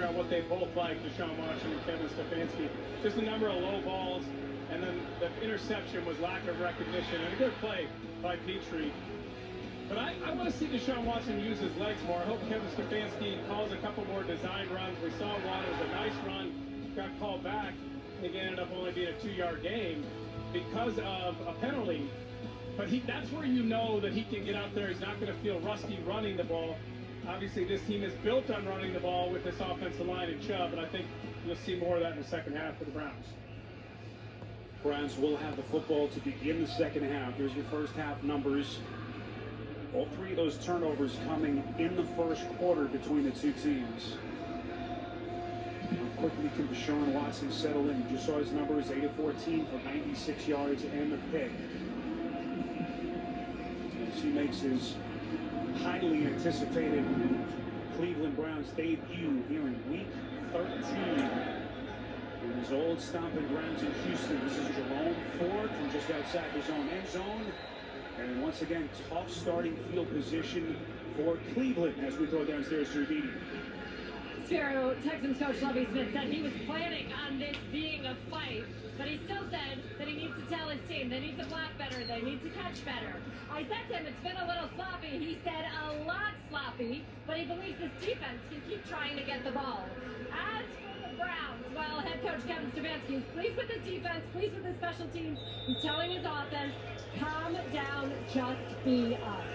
figure out what they both like, Deshaun Watson and Kevin Stefanski. Just a number of low balls, and then the interception was lack of recognition, and a good play by Petrie. But I want to see Deshaun Watson use his legs more. I hope Kevin Stefanski calls a couple more design runs. We saw one. It was a nice run. Got called back. I think it ended up only being a 2-yard gain because of a penalty. But that's where you know that he can get out there. He's not going to feel rusty running the ball. Obviously, this team is built on running the ball with this offensive line and Chubb, and I think you'll see more of that in the second half for the Browns. Browns will have the football to begin the second half. Here's your first half numbers. All three of those turnovers coming in the first quarter between the two teams. How quickly can Deshaun Watson settle in? You just saw his numbers, 8 of 14 for 96 yards and a pick. As he makes his highly anticipated Cleveland Browns debut here in week 13. In his old stomping grounds in Houston, this is Jerome Ford from just outside his own end zone. And once again, tough starting field position for Cleveland as we go downstairs to Edie. Sparrow, Texans coach Lovie Smith said he was planning on this being a fight, but he still said that he needs to tell his team they need to block better, they need to catch better. I said to him, it's been a little sloppy. He said a lot sloppy, but he believes this defense can keep trying to get the ball. As for the Browns, well, head coach Kevin Stefanski is pleased with his defense, pleased with his special teams. He's telling his offense, calm down, just be us.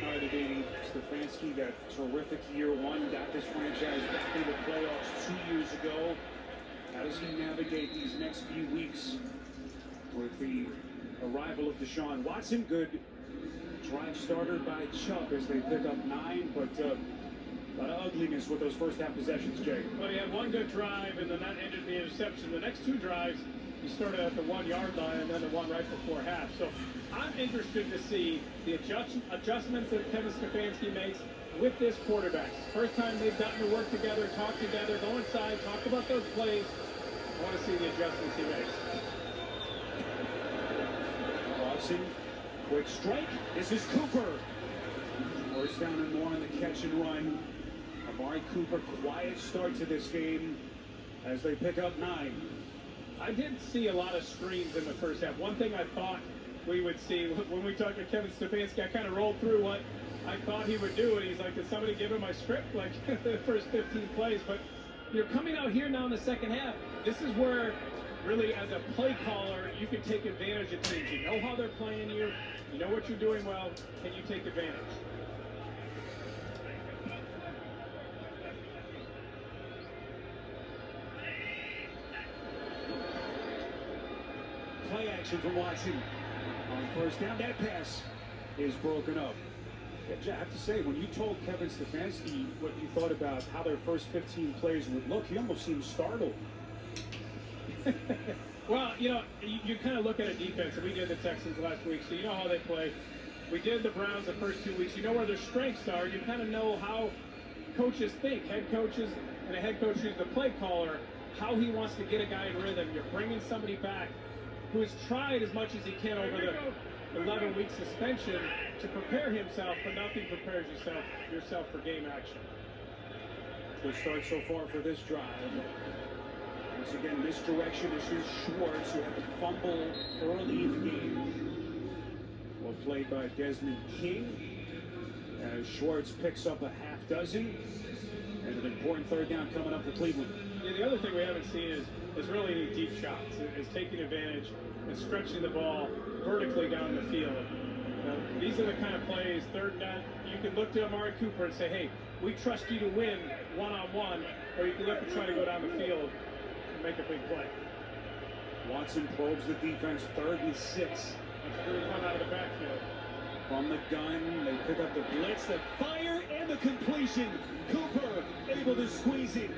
All right, Aditi, Stefanski, that terrific year one, got this franchise back into the playoffs 2 years ago. How does he navigate these next few weeks with the arrival of Deshaun Watson? Good drive starter by Chubb as they pick up 9, but a lot of ugliness with those first half possessions, Jay. Well, you had one good drive, and then that ended the interception. The next 2 drives, you started at the 1-yard line, and then the one right before half. So I'm interested to see the adjustments that Kevin Stefanski makes with this quarterback. First time they've gotten to work together, talk together, go inside, talk about those plays. I want to see the adjustments he makes. Watson, quick strike. This is Cooper. First down and more on the catch and run. Amari Cooper, quiet start to this game as they pick up 9. I did see a lot of screens in the first half. One thing I thought we would see when we talked to Kevin Stefanski, I kind of rolled through what I thought he would do, and he's like, did somebody give him my script, like the first 15 plays? But you're coming out here now in the second half. This is where, really, as a play caller, you can take advantage of teams. You know how they're playing you. You know what you're doing well. Can you take advantage? Play action from Watson. On first down, that pass is broken up. I have to say, when you told Kevin Stefanski what you thought about how their first 15 plays would look, he almost seemed startled. Well, you kind of look at a defense, and we did the Texans last week, so you know how they play. We did the Browns the first 2 weeks. You know where their strengths are. You kind of know how coaches think, head coaches, and a head coach who's the play caller, how he wants to get a guy in rhythm. You're bringing somebody back who has tried as much as he can over the 11-week suspension to prepare himself, but nothing prepares yourself for game action. Good start so far for this drive. Once again, misdirection. This is Schwartz, who had the fumble early in the game. Well played by Desmond King, as Schwartz picks up a half dozen. And an important third down coming up for Cleveland. Yeah, the other thing we haven't seen is really any deep shots. Is taking advantage and stretching the ball vertically down the field. These are the kind of plays, third down, you can look to Amari Cooper and say, hey, we trust you to win one-on-one, or you can look to try to go down the field and make a big play. Watson probes the defense, 3rd and 6. That's a good run out of the backfield. From the gun, they pick up the blitz, the fire, and the completion. Cooper able to squeeze it.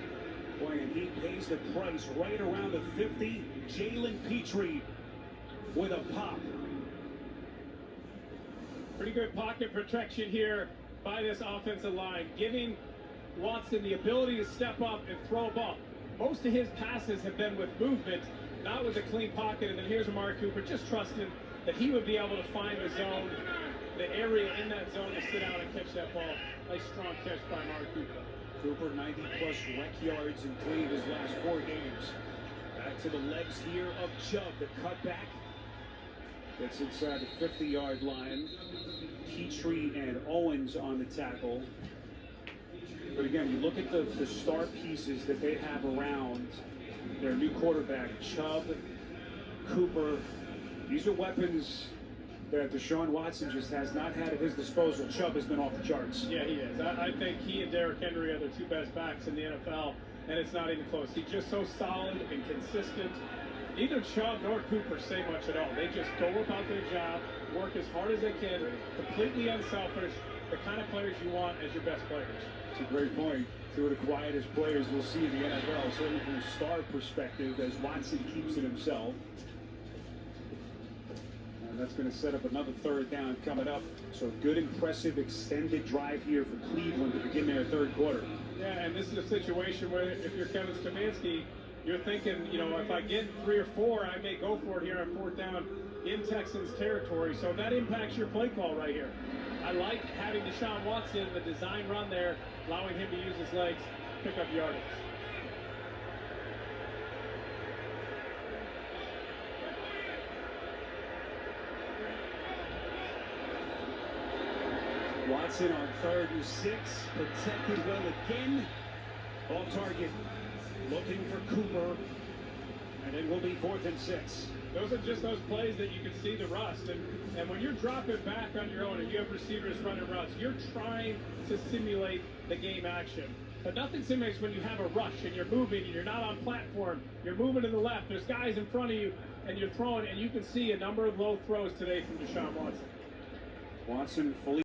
Boy, and he pays the price right around the 50. Jalen Petrie with a pop. Pretty good pocket protection here by this offensive line, giving Watson the ability to step up and throw a ball. Most of his passes have been with movement, not with a clean pocket. And then here's Amari Cooper, just trusting that he would be able to find the zone, the area in that zone to sit out and catch that ball. Nice strong catch by Amari Cooper. Cooper, 90-plus rec yards in 3 of his last 4 games. Back to the legs here of Chubb, the cutback. Gets inside the 50-yard line. Petrie and Owens on the tackle. But again, you look at the star pieces that they have around their new quarterback, Chubb, Cooper. These are weapons that Deshaun Watson just has not had at his disposal. Chubb has been off the charts. Yeah, he is. I think he and Derrick Henry are the 2 best backs in the NFL, and it's not even close. He's just so solid and consistent. Neither Chubb nor Cooper say much at all. They just go about their job, work as hard as they can, completely unselfish, the kind of players you want as your best players. It's a great point. 2 of the quietest players we'll see in the NFL, certainly from a star perspective, as Watson keeps it himself. And that's going to set up another 3rd down coming up. So a good, impressive, extended drive here for Cleveland to begin their 3rd quarter. Yeah, and this is a situation where if you're Kevin Stefanski, you're thinking, you know, if I get 3 or 4, I may go for it here on 4th down in Texans territory. So that impacts your play call right here. I like having Deshaun Watson, the design run there, allowing him to use his legs, pick up yardage. Watson on 3rd and 6, protected well again. Off target, looking for Cooper, and it will be 4th and 6. Those are just those plays that you can see the rust. And when you're dropping back on your own and you have receivers running routes, you're trying to simulate the game action. But nothing simulates when you have a rush and you're moving and you're not on platform. You're moving to the left. There's guys in front of you and you're throwing, and you can see a number of low throws today from Deshaun Watson. Watson fully